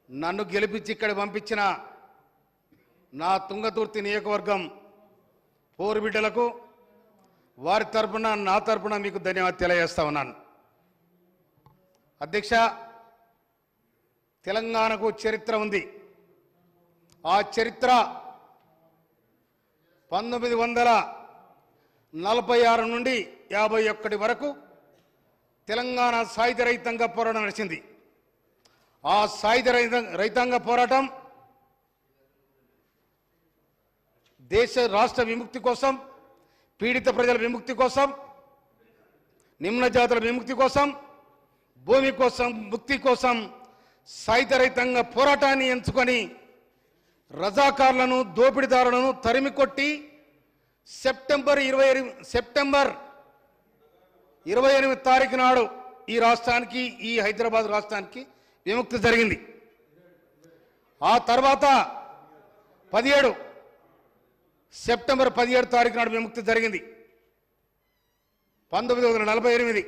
నన్ను గెలిపించి ఇక్కడ పంపించిన నా తుంగతుర్తి నియోజకవర్గం పోరు బిడ్డలకు వారి తరపున నా తరపున మీకు ధన్యవాదాలు తెలియజేస్తా ఉన్నాను. అధ్యక్ష, తెలంగాణకు చరిత్ర ఉంది. ఆ చరిత్ర 1946 నుండి 51 వరకు తెలంగాణ సాయుధ రైతాంగ పోరాటం నడిచింది. ఆ సాయుధ రైతాంగ పోరాటం దేశ రాష్ట్ర విముక్తి కోసం, పీడిత ప్రజల విముక్తి కోసం, నిమ్న జాతుల విముక్తి కోసం, భూమి కోసం, ముక్తి కోసం సాయుధ రైతాంగ పోరాటాన్ని ఎంచుకొని రజాకార్లను, దోపిడీదారులను తరిమి కొట్టి సెప్టెంబర్ 28 తారీఖు నాడు ఈ రాష్ట్రానికి, ఈ హైదరాబాద్ రాష్ట్రానికి విముక్తి జరిగింది. ఆ తర్వాత సెప్టెంబర్ 17 తారీఖు నాడు విముక్తి జరిగింది 1948.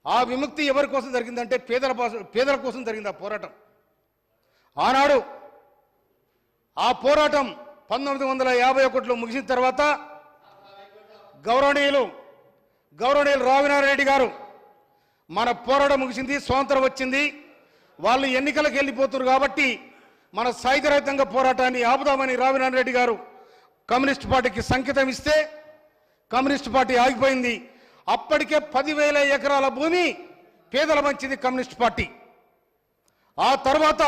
ఆ విముక్తి ఎవరి కోసం జరిగిందంటే పేదల కోసం జరిగింది ఆ పోరాటం. ఆనాడు ఆ పోరాటం 1951లో ముగిసిన తర్వాత గౌరవనీయులు రావినారెడ్డి గారు మన పోరాటం ముగిసింది, స్వాతంత్రం వచ్చింది, వాళ్ళు ఎన్నికలకు వెళ్ళిపోతున్నారు కాబట్టి మన సాయుధ రైతాంగ పోరాటాన్ని ఆపుదామని రావినారెడ్డి గారు కమ్యూనిస్ట్ పార్టీకి సంకేతం ఇస్తే కమ్యూనిస్ట్ పార్టీ ఆగిపోయింది. అప్పటికే 10,000 ఎకరాల భూమి పేదల మంచిది కమ్యూనిస్ట్ పార్టీ. ఆ తర్వాత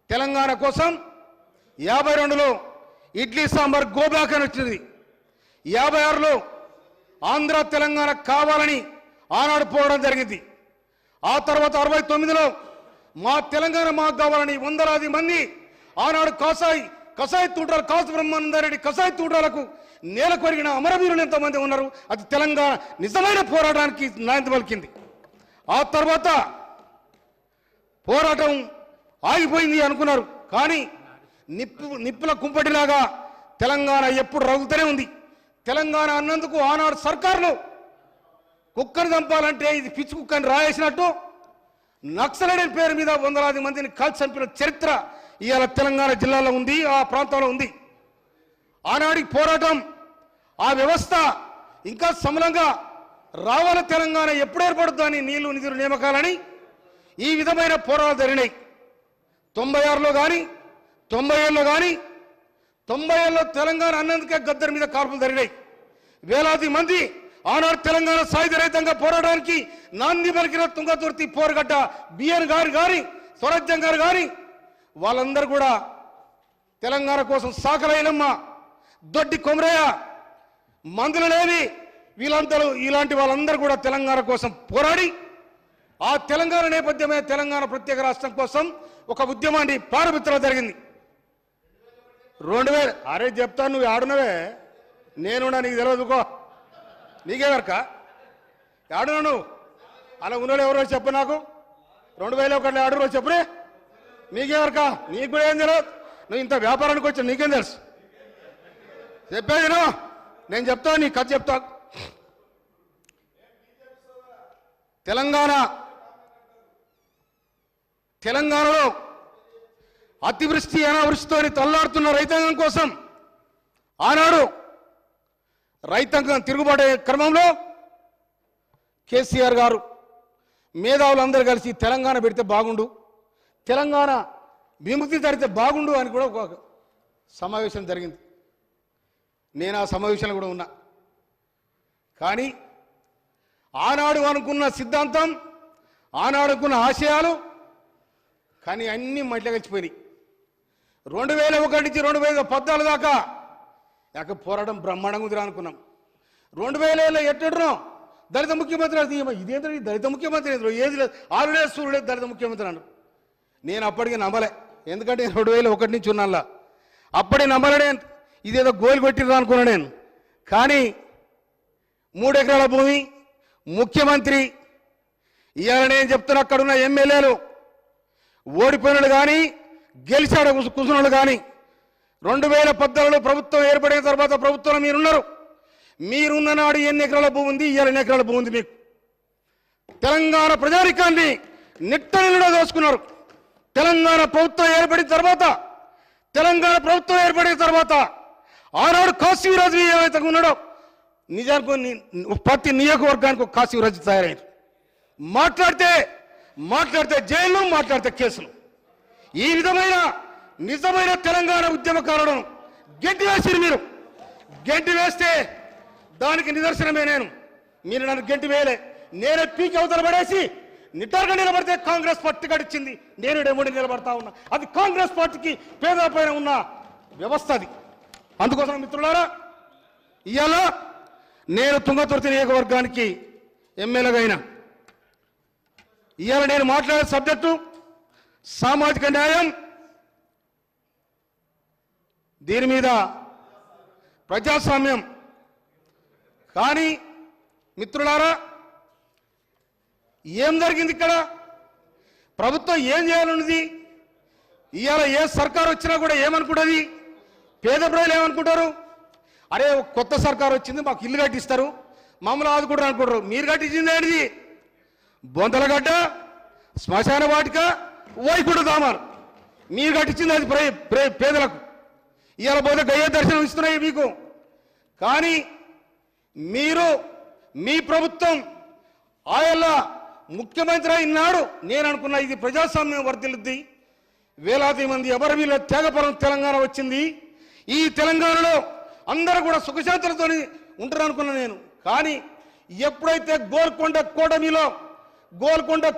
తెలంగాణ కోసం 52లో ఇడ్లీ సాంబార్ గోబ్యాక్ అని వచ్చింది. 56లో ఆంధ్ర తెలంగాణ కావాలని ఆనాడు పోవడం జరిగింది. ఆ తర్వాత 69లో మా తెలంగాణ మాకు కావాలని వందలాది మంది ఆనాడు కసాయి తూటాలు కాసు బ్రహ్మానందరెడ్డి కసాయి తూటాలకు నేల కొరిగిన అమరవీరులు ఎంతమంది ఉన్నారు. అది తెలంగాణ నిజమైన పోరాటానికి నాంది పలికింది. ఆ తర్వాత పోరాటం ఆగిపోయింది అనుకున్నారు, కానీ నిప్పుల కుంపటిలాగా తెలంగాణ ఎప్పుడు రగులుతూనే ఉంది. తెలంగాణ అన్నందుకు ఆనాడు సర్కారులు కుక్కను చంపాలంటే ఇది పిచ్చి కుక్కని రాయేసినట్టు నక్సలైట్ పేరు మీద వందలాది మందిని కాల్చి చంపిన చరిత్ర ఇవాళ తెలంగాణ జిల్లాలో ఉంది, ఆ ప్రాంతంలో ఉంది. ఆనాడి పోరాటం, ఆ వ్యవస్థ ఇంకా సమలంగా రావాల తెలంగాణ ఎప్పుడు ఏర్పడుతుందని నీళ్లు నిధులు నియామకాలని ఈ విధమైన పోరాటాలు జరిగినాయి. 96లో కానీ 97లో కానీ 97లో తెలంగాణ అన్నందుకే గద్దర్ మీద కాల్పులు జరిగినాయి. వేలాది మంది ఆనాడు తెలంగాణ సాయుధ రైతాంగ పోరాటానికి నాంది పలికిన తుంగతుర్తి పోరుగడ్డ బిఎన్ గారు కానీ స్వరాజ్యం గారు కానీ వాళ్ళందరూ కూడా తెలంగాణ కోసం సాకలైలమ్మ, దొడ్డి కొమరయ్య, మందులనేవి ఇలాంటి వాళ్ళందరూ కూడా తెలంగాణ కోసం పోరాడి ఆ తెలంగాణ నేపథ్యమే తెలంగాణ ప్రత్యేక రాష్ట్రం కోసం ఒక ఉద్యమాన్ని ప్రారంభించడం జరిగింది. 2000 అరే చెప్తాను, నువ్వు ఆడునవే, నేనున్నా, నీకు తెలియదుకో, నీకే వరక ఆడునా నువ్వు అలా ఉన్నోళ్ళు ఎవరో చెప్పు, నాకు 2001 ఆడురో చెప్పురే, నీకే వరక, నీకు కూడా ఏం తెలియదు, నువ్వు ఇంత వ్యాపారానికి వచ్చా, నీకేం తెలుసు చెప్పేది నేను చెప్తా, నీ కథ చెప్తా. తెలంగాణలో అతివృష్టి అనావృష్టితో తల్లాడుతున్న రైతాంగం కోసం ఆనాడు రైతాంగం తిరుగుబాటు క్రమంలో కేసీఆర్ గారు మేధావులందరూ కలిసి తెలంగాణ పెడితే బాగుండు, తెలంగాణ విముక్తి జరిగితే బాగుండు అని కూడా ఒక సమావేశం జరిగింది. నేను ఆ సమావేశంలో కూడా ఉన్నా. కానీ ఆనాడు అనుకున్న సిద్ధాంతం, ఆనాడు అనుకున్న ఆశయాలు కానీ అన్నీ మట్టిలో కలిసిపోయినాయి. 2001 నుంచి 2014 దాకా పోరాటం బ్రహ్మాండంగా ఉందిరా అనుకున్నాం. 2000 ఎట్టడునో దళిత ముఖ్యమంత్రి, ఇదేంటో దళిత ముఖ్యమంత్రి ఏది లేదు, ఆరుడే సూర్యుడే దళిత ముఖ్యమంత్రి అన్నాడు. నేను అప్పటికి నమ్మలే, ఎందుకంటే 2001 నుంచి ఉన్నాళ్ళ అప్పటికి నమ్మలే, ఇదేదో గోలు కొట్టిర్రా అనుకున్నా నేను. కానీ 3 ఎకరాల భూమి ముఖ్యమంత్రి, ఇవాళ నేను చెప్తున్నా అక్కడున్న ఎమ్మెల్యేలు ఓడిపోయినోళ్ళు కానీ గెలిచాడు కూర్చున్నోళ్ళు కానీ 2014లో ప్రభుత్వం ఏర్పడిన తర్వాత ప్రభుత్వంలో మీరున్న నాడు ఎన్ని ఎకరాల భూమి ఉంది, ఇవాళ ఎన్ని ఎకరాల భూమి ఉంది మీకు. తెలంగాణ ప్రజానికాన్ని నిట్టనిలో దోచుకున్నారు. తెలంగాణ ప్రభుత్వం ఏర్పడిన తర్వాత ఆనాడు కాశీరాజు ఏమైతే ఉన్నాడో నిజానికి ప్రతి నియోజకవర్గానికి ఒక కాశీరాజు తయారైంది. మాట్లాడితే జైలు, మాట్లాడితే కేసులు. ఈ విధమైన నిజమైన తెలంగాణ ఉద్యమకారులను గెంటి వేస్తే దానికి నిదర్శనమే మీరు నన్ను గెంటి వేయలే. నేనే పీకి అవతల పడేసి నిటారుగా నిలబడితే కాంగ్రెస్ పార్టీ గడిచింది. నేను డెమోడి నిలబడతా ఉన్నా. అది కాంగ్రెస్ పార్టీకి పేదల పైన ఉన్న వ్యవస్థ అది. అందుకోసం మిత్రులారా, ఇవాళ నేను తుంగతుర్తి నియోజకవర్గానికి ఎమ్మెల్యేగా అయినా ఇవాళ నేను మాట్లాడే సబ్జెక్టు సామాజిక న్యాయం. దీని మీద ప్రజాస్వామ్యం. కానీ మిత్రులారా, ఏం జరిగింది ఇక్కడ? ప్రభుత్వం ఏం చేయాలన్నది ఇవాళ ఏ సర్కారు వచ్చినా కూడా ఏమనుకుంటుంది? పేద ప్రజలు ఏమనుకుంటారు? అరే కొత్త సర్కారు వచ్చింది, మాకు ఇల్లు కట్టిస్తారు, మమ్మల్ని ఆదుకుంటారు అనుకుంటారు. మీరు కట్టించింది ఏంటిది? బొందలగడ్డ, శ్మశాన వాటిక, వైకుంఠ ధామాలు. మీరు కట్టించింది అది పేదలకు. ఇవాళ పోతే గయ్య దర్శనం ఇస్తున్నాయి మీకు. కానీ మీ ప్రభుత్వం ఆయల్ల ముఖ్యమంత్రి అయినాడు నేను అనుకున్నా ఇది ప్రజాస్వామ్యం వర్ధిల్లుద్ది, వేలాది మంది అమరవీరుల త్యాగపరం తెలంగాణ వచ్చింది, ఈ తెలంగాణలో అందరూ కూడా సుఖశాంతులతో ఉంటారు అనుకున్నా నేను. కానీ ఎప్పుడైతే గోల్కొండ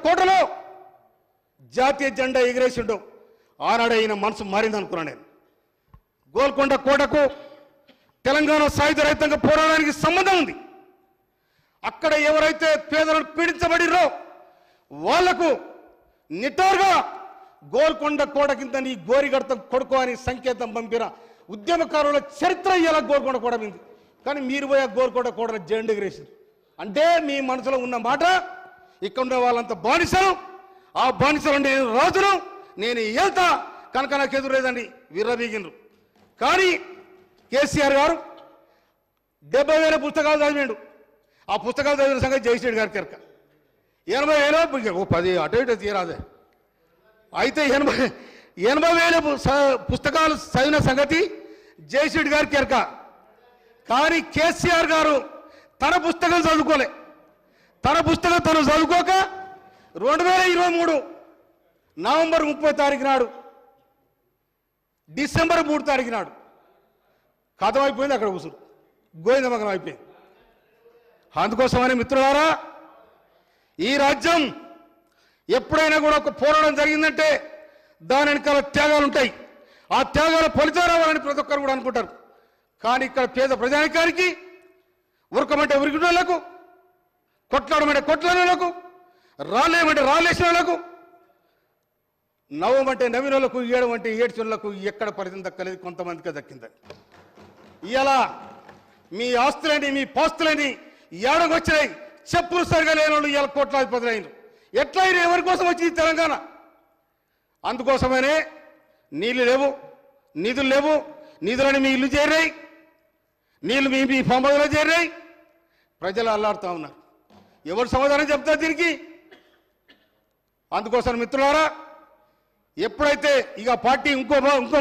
కోటలో జాతీయ జెండా ఎగిరేసిండో ఆనాడు ఆయన మనసు మారింది అనుకున్నా నేను. గోల్కొండ కోటకు తెలంగాణ సాయుధ రహితంగా పోరాడడానికి సంబంధం ఉంది. అక్కడ ఎవరైతే పేదలను పీడించబడిరో వాళ్లకు నిటారుగా గోల్కొండ కోట కింద నీ గోరిగడతం కొడుకో అని సంకేతం పంపిన ఉద్యమకారుల చరిత్ర ఇలా గోల్కొండ కోట మీద. కానీ మీరు పోయి గోల్కొండ కోటలో జెండా ఎగిరేసింది అంటే మీ మనసులో ఉన్న మాట ఇక్కడ ఉండే వాళ్ళంతా బానిసలు, ఆ బానిసలు నేను రాజును, నేను వెళ్తా కనుక నాకు ఎదురేదండి విర్రబీగినరు. కానీ కేసీఆర్ గారు 70,000 పుస్తకాలు చదివాడు. ఆ పుస్తకాలు చదివిన సంగతి జయశ్రెడ్డి గారికి ఎరక. 80,000 10 అటు ఇటు తీరాదే. అయితే 80,000 పుస్తకాలు చదివిన సంగతి జయశ్రెడ్డి గారికి ఎరక. కానీ కేసీఆర్ గారు తన పుస్తకం చదువుకోలే. తను చదువుకోక 2023 నవంబర్ 30 తారీఖు నాడు, డిసెంబర్ 3 తారీఖు నాడు కథం అయిపోయింది. అక్కడ కూర్చుని గోవిందమగనం అయిపోయింది. అందుకోసమని మిత్రులారా, ఈ రాజ్యం ఎప్పుడైనా కూడా ఒక పోరాటం జరిగిందంటే దాని వెనకాల త్యాగాలు ఉంటాయి. ఆ త్యాగాల ఫలితాలు రావాలని ప్రతి ఒక్కరు కూడా అనుకుంటారు. కానీ ఇక్కడ పేద ప్రజానికానికి ఉరకమంటే ఉరికినోళ్లకు, కొట్లాడమంటే కొట్లాడేళ్లకు, రాలేమంటే రాలేసిన వాళ్ళకు, నవ్వమంటే నవ్వినోళ్లకు, ఏడమంటే ఏడ్చినోళ్లకు ఎక్కడ ఫలితం దక్కలేదు, కొంతమందికి దక్కింది. ఇలా మీ ఆస్తులని మీ పాస్తులని ఏడకొచ్చినాయి. చెప్పులు సరిగా లేని వాళ్ళు ఇలా కోట్లాధిపతులు అయినారు. ఎట్లా అయినా ఎవరి కోసం వచ్చింది తెలంగాణ? అందుకోసమనే నీళ్లు లేవు, నిధులు లేవు, నిధులని మీ ఇల్లు చేరాయి, నీళ్లు మీ పంపదలో చేరాయి. ప్రజలు అల్లాడుతూ ఉన్నారు. ఎవరు సమాధానం చెప్తారు దీనికి? అందుకోసం మిత్రులారా, ఎప్పుడైతే ఇక పార్టీ ఇంకో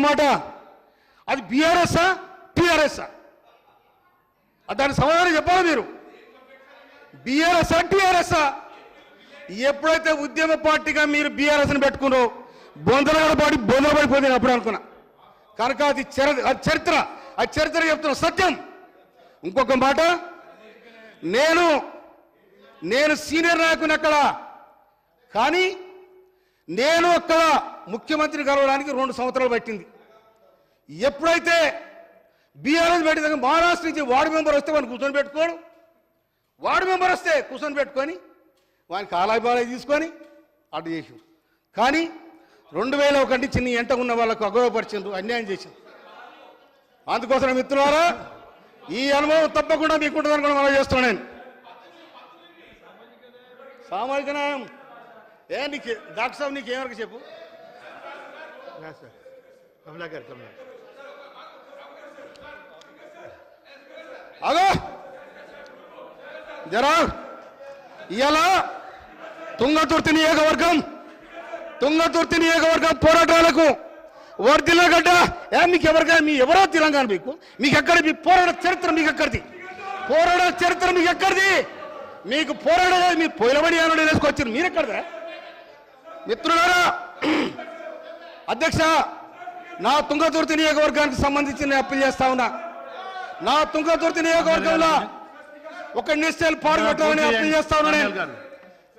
మాట, అది బీఆర్ఎస్ఆ టీఆర్ఎస్ఆ? దానికి సమాధానం చెప్పాలి మీరు. బీఆర్ఎస్ఆ టీఆర్ఎస్ఆ? ఎప్పుడైతే ఉద్యమ పార్టీగా మీరు బీఆర్ఎస్ని పెట్టుకున్నారో బొందలు పడిపోతుంది అప్పుడు అనుకున్నా. కనుక అది చరిత్ర చెప్తున్న సత్యం. ఇంకొక మాట, నేను సీనియర్ నాయకుని అక్కడ, కానీ నేను అక్కడ ముఖ్యమంత్రిని కలవడానికి 2 సంవత్సరాలు పట్టింది. ఎప్పుడైతే బీఆర్ఎస్ పెట్టిన మహారాష్ట్ర నుంచి వార్డు మెంబర్ వస్తే వాడిని కూర్చొని పెట్టుకోడు, వార్డు మెంబర్ వస్తే కూర్చొని పెట్టుకొని వానికి ఆలాయి తీసుకొని అడ్డు చేసి, కానీ 2001 నుంచి నీ ఎంట ఉన్న వాళ్ళకు అగౌరవపరిచిండ్రు, అన్యాయం చేసిండ్రు. అందుకోసం మిత్రులారా, ఈ అనుభవం తప్పకుండా మీకుంటుందని కూడా మనం చేస్తున్నాను. నేను సామాజిక న్యాయం నీకు డాక్టర్ సాబ్ నీకు ఏమరకు చెప్పు. అదో జరా ఇవాళ తుంగతుర్తి నియోజకవర్గం తుంగతుర్తి నియోజకవర్గ పోరాటాలకు వర్ధిల్లగడ్డ మీకు ఎవరికైనా మీ ఎవరో తెలంగాణ మీకు ఎక్కడ మీ పోరాట చరిత్ర మీకు ఎక్కడిది పోరాట చరిత్ర మీకు ఎక్కడిది మీకు పోరాడగా మీ పొలబడి అని వేసుకొచ్చారు మీరు ఎక్కడదా మిత్రులారా అధ్యక్ష నా తుంగతుర్తి నియోజకవర్గానికి సంబంధించి నేను అప్పీల్ చేస్తా ఉన్నా నా తుంగతుర్తి నియోజకవర్గంలో ఒక ఇండస్ట్రియల్ పార్క్ పెట్టాలని అప్పీల్ చేస్తా ఉన్నా నేను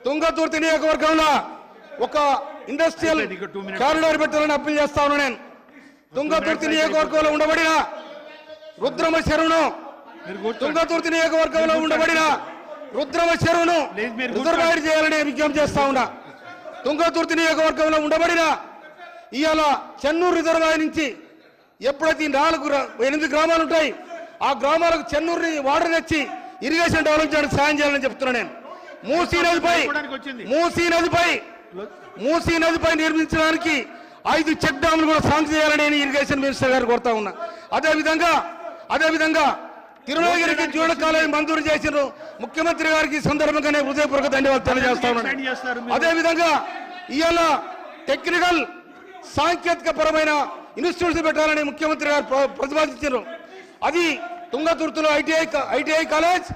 తుంగతుర్తి నియోజకవర్గంలో ఒక ఇండస్ట్రియల్ కారిడార్ పెట్టాలని అప్పీల్ చేస్తా ఉన్నా నేను తుంగతుర్తి నియోజకవర్గంలో ఉండబడిన రుద్రమ చెరువును తుంగతుర్తి నియోజకవర్గంలో ఉండబడిన రుద్రమ చెరువును రిజర్వాయర్ చేయాలని విజ్ఞప్తి చేస్తా ఉన్నా తుంగతుర్తి నియోజకవర్గంలో ఉండబడిన ఇవాళ చెన్నూరు రిజర్వాయర్ నుంచి ఎప్పుడైతే 8 గ్రామాలు ఉంటాయి ఆ గ్రామాలకు చెన్నూరు వాటర్ తెచ్చి ఇరిగేషన్ డెవలప్ చేయడానికి సాయం చేయాలని చెప్తున్నా నేను మూసీ నదిపై నిర్మించడానికి 5 చెక్ డ్యాములు కూడా సాంక్షన్ చేయాలని నేను ఇరిగేషన్ మినిస్టర్ గారు కోరుతా ఉన్నా అదేవిధంగా తిరుమలగిరికి జూడ కాలేజీ మంజూరు చేసిన ముఖ్యమంత్రి గారికి సందర్భంగానే హృదయపూర్వక ధన్యవాదాలు తెలియజేస్తా ఉన్నాను అదేవిధంగా ఇవాళ టెక్నికల్ సాంకేతిక పరమైన ఇన్స్టిట్యూట్స్ పెట్టాలని ముఖ్యమంత్రి గారు ప్రతిపాదించారు అది తుంగతుర్తిలో ఐటీఐ కాలేజ్